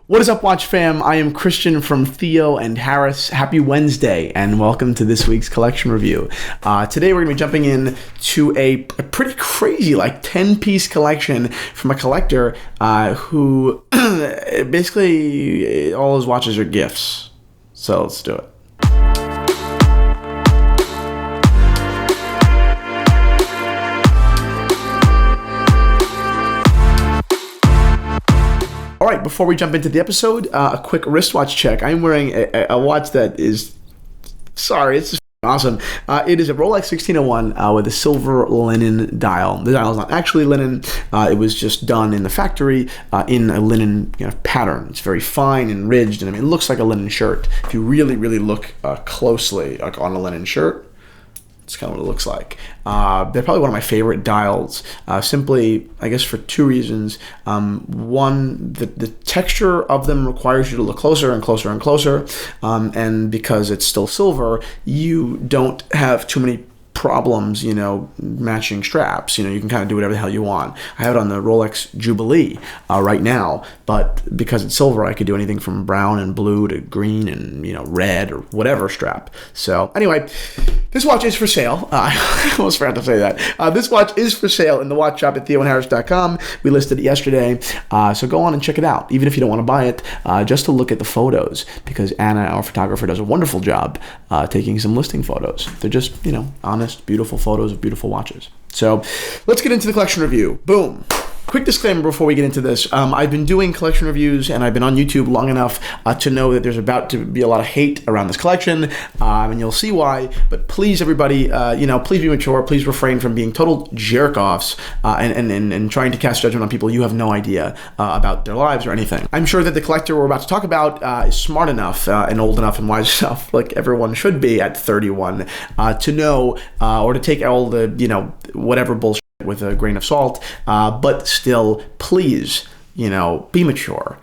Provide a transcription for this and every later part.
What is up, Watch fam? I am Christian from Theo and Harris. Happy Wednesday, and welcome to this week's collection review. Today we're going to be jumping in to a pretty crazy, 10-piece collection from a collector who basically all his watches are gifts. So let's do it. All right, before we jump into the episode, a quick wristwatch check. I'm wearing a watch that is, it's just awesome. It is a Rolex 1601 with a silver linen dial. The dial is not actually linen. It was just done in the factory in a linen pattern. It's very fine and ridged, and it looks like a linen shirt. If you really, really look closely on a linen shirt, it's kind of what it looks like. They're probably one of my favorite dials, simply, I guess, for two reasons. One, the texture of them requires you to look closer and closer and closer, and because it's still silver, you don't have too many problems, matching straps. You can kind of do whatever the hell you want. I have it on the Rolex Jubilee right now, but because it's silver, I could do anything from brown and blue to green and, red or whatever strap. So anyway, this watch is for sale. I almost forgot to say that. This watch is for sale in the watch shop at theoharris.com. We listed it yesterday, so go on and check it out, even if you don't want to buy it, just to look at the photos, because Anna, our photographer, does a wonderful job taking some listing photos. They're just, honest, beautiful photos of beautiful watches. So let's get into the collection review. Boom. Quick disclaimer before we get into this. I've been doing collection reviews and I've been on YouTube long enough to know that there's about to be a lot of hate around this collection, and you'll see why. But please, everybody, please be mature. Please refrain from being total jerk-offs and trying to cast judgment on people you have no idea about their lives or anything. I'm sure that the collector we're about to talk about is smart enough and old enough and wise enough, like everyone should be at 31, to know or to take all the, whatever bullshit with a grain of salt, but still, please, be mature.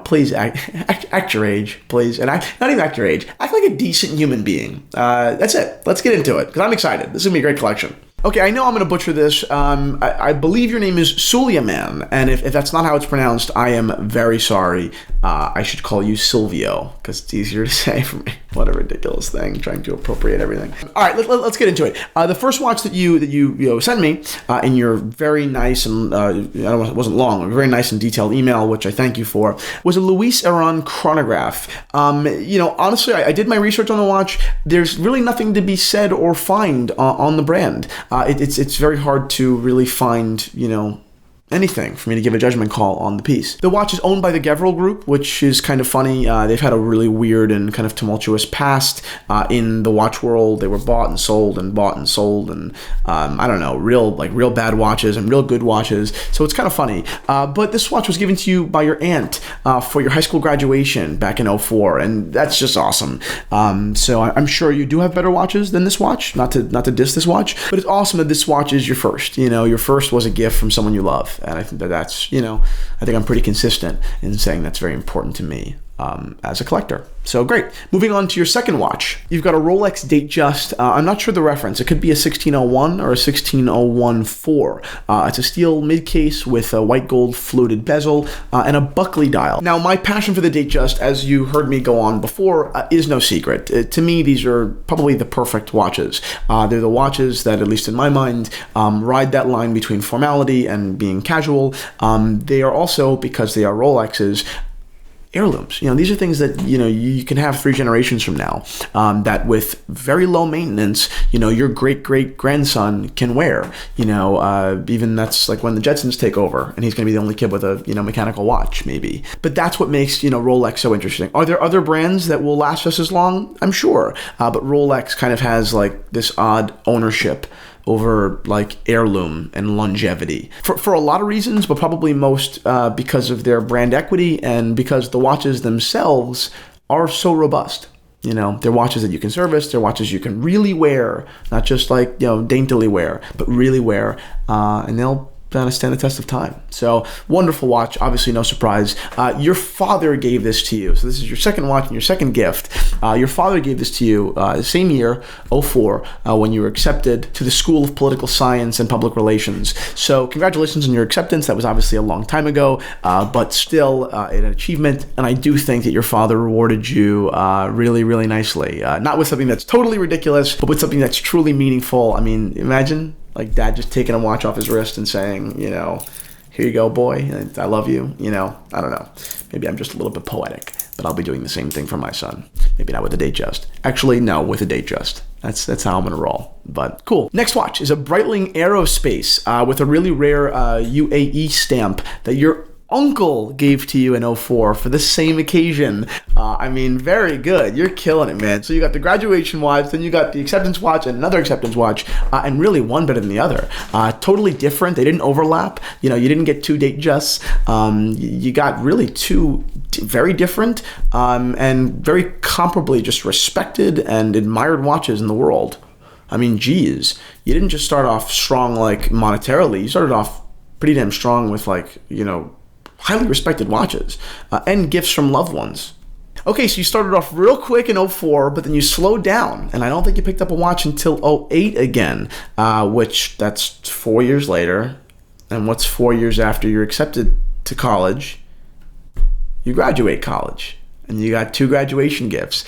Please act your age, please. And not even act your age. Act like a decent human being. That's it. Let's get into it, because I'm excited. This is going to be a great collection. Okay, I know I'm going to butcher this. I believe your name is Suleiman, and if that's not how it's pronounced, I am very sorry. I should call you Silvio, because it's easier to say for me. What a ridiculous thing, trying to appropriate everything. All right, let's get into it. The first watch that you sent me in your very nice and, it wasn't long, a very nice and detailed email, which I thank you for, was a Louis Errand Chronograph. Honestly, I did my research on the watch. There's really nothing to be said or find on the brand. It's very hard to really find, anything for me to give a judgment call on the piece. The watch is owned by the Gevrol Group, which is kind of funny. They've had a really weird and kind of tumultuous past in the watch world. They were bought and sold and I don't know, real bad watches and real good watches. So it's kind of funny. But this watch was given to you by your aunt for your high school graduation back in 2004, and that's just awesome. So I'm sure you do have better watches than this watch. Not to diss this watch, but it's awesome that this watch is your first. Your first was a gift from someone you love. And I think that's, I think I'm pretty consistent in saying that's very important to me as a collector. So great. Moving on to your second watch. You've got a Rolex Datejust. I'm not sure the reference. It could be a 1601 or a 1601-4. It's a steel mid-case with a white gold fluted bezel and a Buckley dial. Now, my passion for the Datejust, as you heard me go on before, is no secret. To me, these are probably the perfect watches. They're the watches that, at least in my mind, ride that line between formality and being casual. They are also, because they are Rolexes, heirlooms. These are things that, you can have 3 generations from now, that with very low maintenance, your great-great-grandson can wear. Even that's like when the Jetsons take over and he's going to be the only kid with a, mechanical watch, maybe. But that's what makes, Rolex so interesting. Are there other brands that will last just as long? I'm sure. But Rolex kind of has this odd ownership over heirloom and longevity for a lot of reasons, but probably most because of their brand equity and because the watches themselves are so robust. They're watches that you can service, they're watches you can really wear, not just daintily wear, but really wear, and they'll going to stand the test of time. So wonderful watch, obviously no surprise. Your father gave this to you. So this is your second watch and your second gift. Your father gave this to you the same year, 04, when you were accepted to the School of Political Science and Public Relations. So congratulations on your acceptance. That was obviously a long time ago, but still an achievement. And I do think that your father rewarded you really, really nicely. Not with something that's totally ridiculous, but with something that's truly meaningful. I mean, imagine like dad just taking a watch off his wrist and saying, you know, here you go, boy. I love you. You know, I don't know. Maybe I'm just a little bit poetic, but I'll be doing the same thing for my son. Maybe not with a Datejust. Actually, no, with a Datejust. That's how I'm gonna roll. But cool. Next watch is a Breitling Aerospace with a really rare UAE stamp that your uncle gave to you in 04 for the same occasion. I mean, very good. You're killing it, man. So you got the graduation watch, then you got the acceptance watch and another acceptance watch, and really one better than the other. Totally different. They didn't overlap. You know, you didn't get two Datejusts. You got really two very different and very comparably just respected and admired watches in the world. I mean, geez, you didn't just start off strong like monetarily. You started off pretty damn strong with like, you know, highly respected watches and gifts from loved ones. Okay, so you started off real quick in 04, but then you slowed down, and I don't think you picked up a watch until 08 again, which that's 4 years later. And what's 4 years after you're accepted to college? You graduate college. And you got two graduation gifts,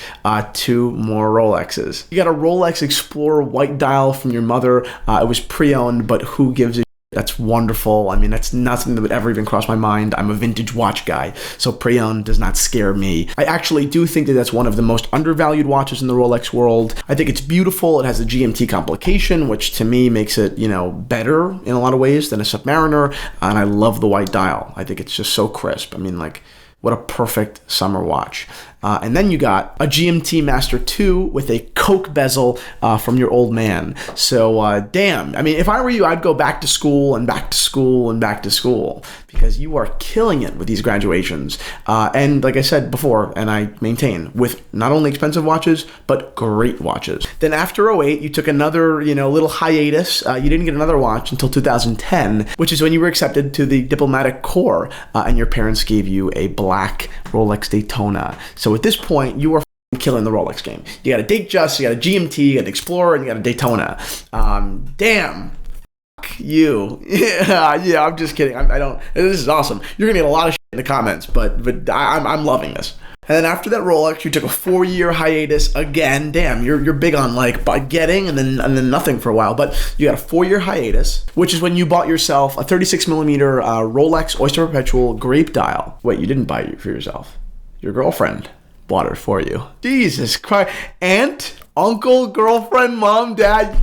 two more Rolexes. You got a Rolex Explorer white dial from your mother. It was pre-owned, but who gives a That's wonderful. I mean, that's not something that would ever even cross my mind. I'm a vintage watch guy, so pre-owned does not scare me. I actually do think that that's one of the most undervalued watches in the Rolex world. I think it's beautiful. It has a GMT complication, which to me makes it, you know, better in a lot of ways than a Submariner, and I love the white dial. I think it's just so crisp. I mean, like, what a perfect summer watch. And then you got a GMT Master 2 with a Coke bezel from your old man. So, damn. I mean, if I were you, I'd go back to school and back to school and back to school because you are killing it with these graduations. And like I said before, and I maintain, with not only expensive watches, but great watches. Then after 08, you took another, you know, little hiatus. You didn't get another watch until 2010, which is when you were accepted to the Diplomatic Corps, and your parents gave you a black Rolex Daytona. So at this point, you are killing the Rolex game. You got a Datejust, you got a GMT, you got an Explorer, and you got a Daytona. Damn. Fuck you. Yeah, I'm just kidding. I don't. This is awesome. You're gonna get a lot of shit in the comments, but I'm loving this. And then after that Rolex, you took a 4-year hiatus again. Damn, you're big on like getting and then nothing for a while. But you got a 4-year hiatus, which is when you bought yourself a 36mm Rolex Oyster Perpetual grape dial. Wait, you didn't buy it for yourself. Your girlfriend bought it for you. Jesus Christ. Aunt, uncle, girlfriend, mom, dad.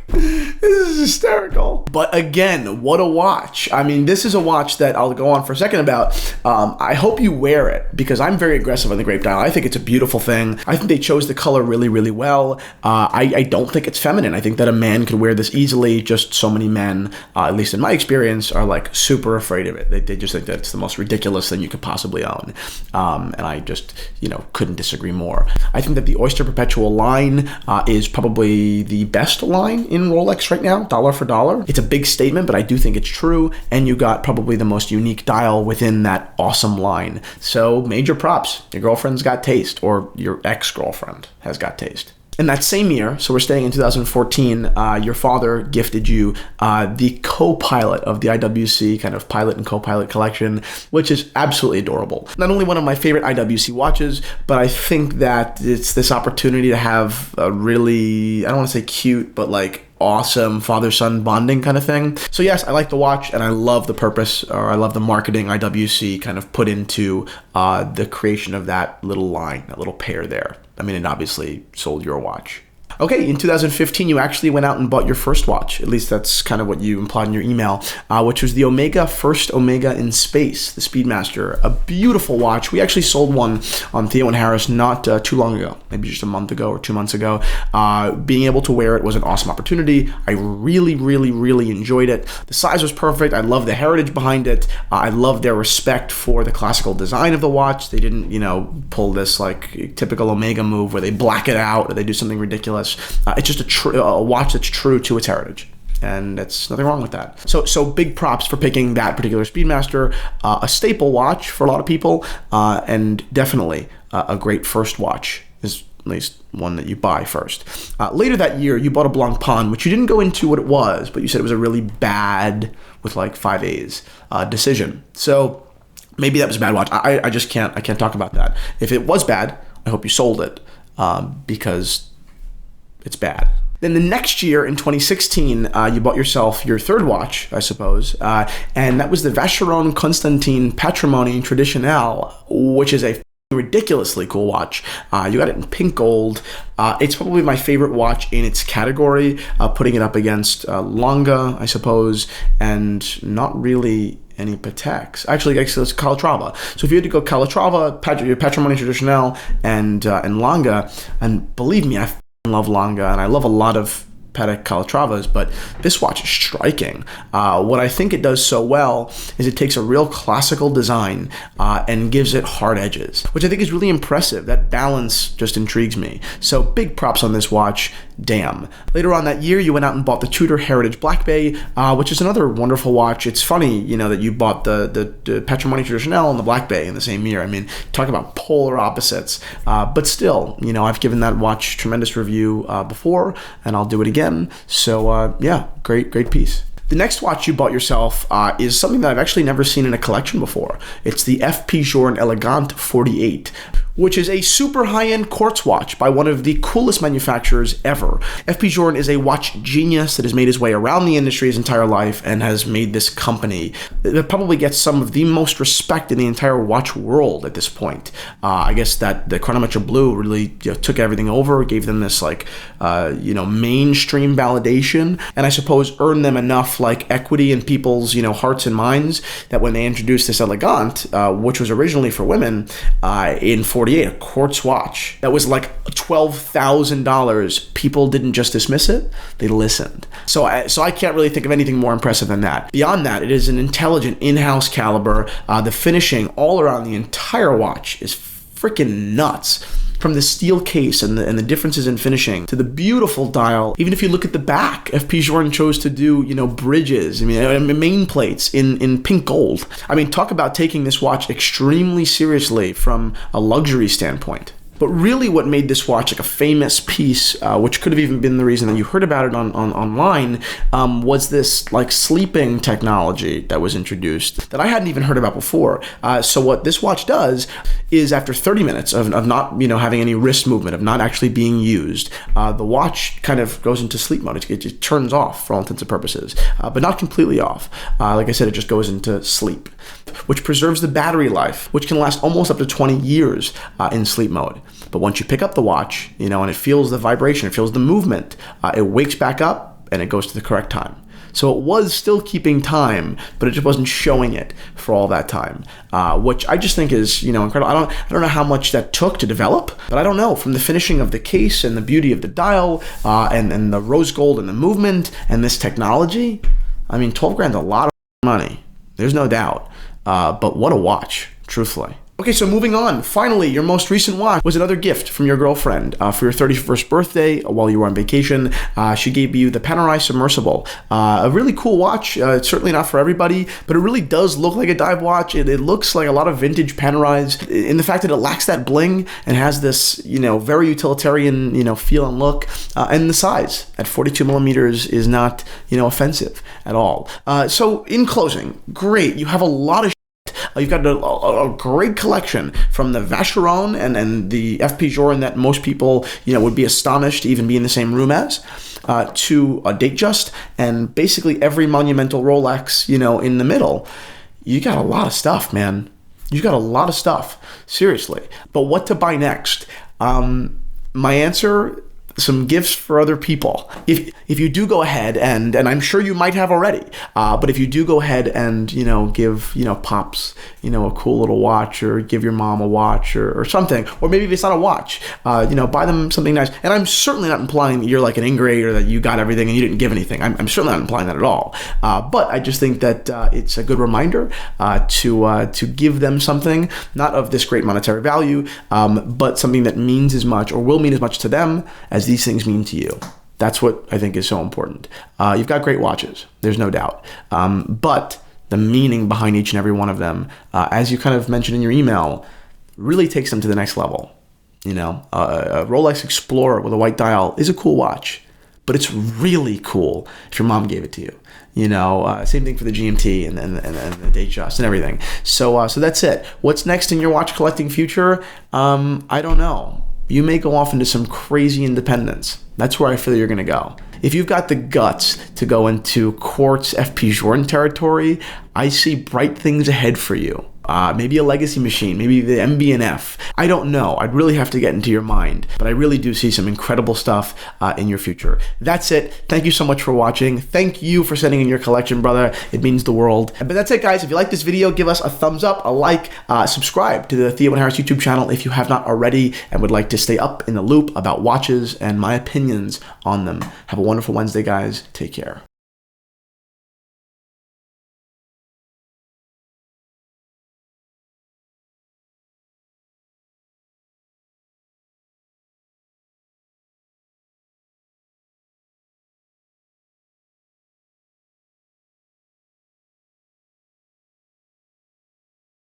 This is hysterical. But again, what a watch. I mean, this is a watch that I'll go on for a second about. I hope you wear it because I'm very aggressive on the grape dial. I think it's a beautiful thing. I think they chose the color really, really well. I don't think it's feminine. I think that a man could wear this easily. Just so many men, at least in my experience, are like super afraid of it. They just think that it's the most ridiculous thing you could possibly own. And I just, you know, couldn't disagree more. I think that the Oyster Perpetual line is probably the best line in Rolex right now, dollar for dollar. It's a big statement, but I do think it's true, and you got probably the most unique dial within that awesome line. So major props. Your girlfriend's got taste, or your ex-girlfriend has got taste. In that same year, so we're staying in 2014, your father gifted you the co-pilot of the IWC kind of pilot and co-pilot collection, which is absolutely adorable. Not only one of my favorite IWC watches, but I think that it's this opportunity to have a really, I don't want to say cute, but like awesome father-son bonding kind of thing. So yes, I like the watch and I love the purpose, or I love the marketing IWC kind of put into the creation of that little line, that little pair there. I mean, it obviously sold your watch. Okay, in 2015, you actually went out and bought your first watch. At least that's kind of what you implied in your email, which was the Omega, first Omega in space, the Speedmaster. A beautiful watch. We actually sold one on Theo and Harris not too long ago, maybe just a month ago or 2 months ago. Being able to wear it was an awesome opportunity. I really, really, really enjoyed it. The size was perfect. I love the heritage behind it. I love their respect for the classical design of the watch. They didn't, you know, pull this like typical Omega move where they black it out or they do something ridiculous. It's just a watch that's true to its heritage. and that's nothing wrong with that. So big props for picking that particular Speedmaster, a staple watch for a lot of people, and definitely a great first watch, is at least one that you buy first. Later that year, you bought a Blancpain, which you didn't go into what it was, but you said it was a really bad, with like 5 A's, decision. So maybe that was a bad watch. I just can't talk about that. If it was bad, I hope you sold it, because it's bad. Then the next year, in 2016, you bought yourself your third watch, I suppose, and that was the Vacheron Constantin Patrimony Traditionnelle, which is a ridiculously cool watch. You got it in pink gold. It's probably my favorite watch in its category, putting it up against Lange, I suppose, and not really any Pateks. Actually, it's Calatrava. So if you had to go Calatrava, Patrimony Traditionnelle, and Lange, and believe me, I love Lange, and I love a lot of Patek Calatravas, but this watch is striking. What I think it does so well is it takes a real classical design and gives it hard edges, which I think is really impressive. That balance just intrigues me. So big props on this watch. Damn. Later on that year, you went out and bought the Tudor Heritage Black Bay, which is another wonderful watch. It's funny, that you bought the Patrimony Traditionnelle and the Black Bay in the same year. I mean, talk about polar opposites. But still, I've given that watch tremendous review before, and I'll do it again. So yeah, great piece. The next watch you bought yourself is something that I've actually never seen in a collection before. It's the F. Journe Elegant 48, which is a super high-end quartz watch by one of the coolest manufacturers ever. F. Journe is a watch genius that has made his way around the industry his entire life and has made this company that probably gets some of the most respect in the entire watch world at this point. I guess that the Chronometer Blue really took everything over, gave them this mainstream validation, and I suppose earned them enough equity in people's hearts and minds that when they introduced this Elegant, which was originally for women, in 48, a quartz watch that was like $12,000, people didn't just dismiss it, they listened. So I can't really think of anything more impressive than that. Beyond that, it is an intelligent in-house caliber. The finishing all around the entire watch is freaking nuts. From the steel case and the differences in finishing to the beautiful dial. Even if you look at the back, F. Journe chose to do, bridges, main plates in pink gold. I mean, talk about taking this watch extremely seriously from a luxury standpoint. But really what made this watch like a famous piece, which could have even been the reason that you heard about it online, was this sleeping technology that was introduced that I hadn't even heard about before. So what this watch does is after 30 minutes of not having any wrist movement, of not actually being used, the watch kind of goes into sleep mode. It just turns off for all intents and purposes, but not completely off. Like I said, it just goes into sleep, which preserves the battery life, which can last almost up to 20 years in sleep mode. But once you pick up the watch, and it feels the vibration, it feels the movement, it wakes back up and it goes to the correct time. So it was still keeping time, but it just wasn't showing it for all that time, which I just think is, incredible. I don't know how much that took to develop, but I don't know, from the finishing of the case and the beauty of the dial, and the rose gold and the movement and this technology. I mean, 12 grand is a lot of money. There's no doubt. But what a watch, truthfully. Okay, so moving on. Finally, your most recent watch was another gift from your girlfriend for your 31st birthday while you were on vacation. She gave you the Panerai Submersible. A really cool watch. It's certainly not for everybody, but it really does look like a dive watch. It looks like a lot of vintage Panerais in the fact that it lacks that bling and has this, very utilitarian, feel and look. And the size at 42 millimeters is not, offensive at all. So in closing, great. You have a lot of you've got a great collection from the Vacheron and the F. Journe that most people, would be astonished to even be in the same room as, to a Datejust, and basically every monumental Rolex, in the middle. You got a lot of stuff, man. You got a lot of stuff, seriously. But what to buy next? My answer: some gifts for other people. If you do go ahead and I'm sure you might have already, but if you do go ahead and give Pops a cool little watch, or give your mom a watch or something, or maybe if it's not a watch, buy them something nice. And I'm certainly not implying that you're like an ingrate or that you got everything and you didn't give anything. I'm certainly not implying that at all. But I just think that it's a good reminder to give them something not of this great monetary value, but something that means as much or will mean as much to them as these things mean to you. That's what I think is so important. You've got great watches, there's no doubt. But the meaning behind each and every one of them, as you kind of mentioned in your email, really takes them to the next level. You know, a Rolex Explorer with a white dial is a cool watch, but it's really cool if your mom gave it to you. You know, same thing for the GMT and the Datejust and everything. So that's it. What's next in your watch collecting future? I don't know. You may go off into some crazy independence. That's where I feel you're going to go. If you've got the guts to go into quartz FP Journe territory, I see bright things ahead for you. Maybe a legacy machine, maybe the MB&F. I don't know. I'd really have to get into your mind, but I really do see some incredible stuff in your future. That's it. Thank you so much for watching. Thank you for sending in your collection, brother. It means the world. But that's it, guys. If you like this video, give us a thumbs up, a like, subscribe to the Theo Harris YouTube channel if you have not already and would like to stay up in the loop about watches and my opinions on them. Have a wonderful Wednesday, guys. Take care.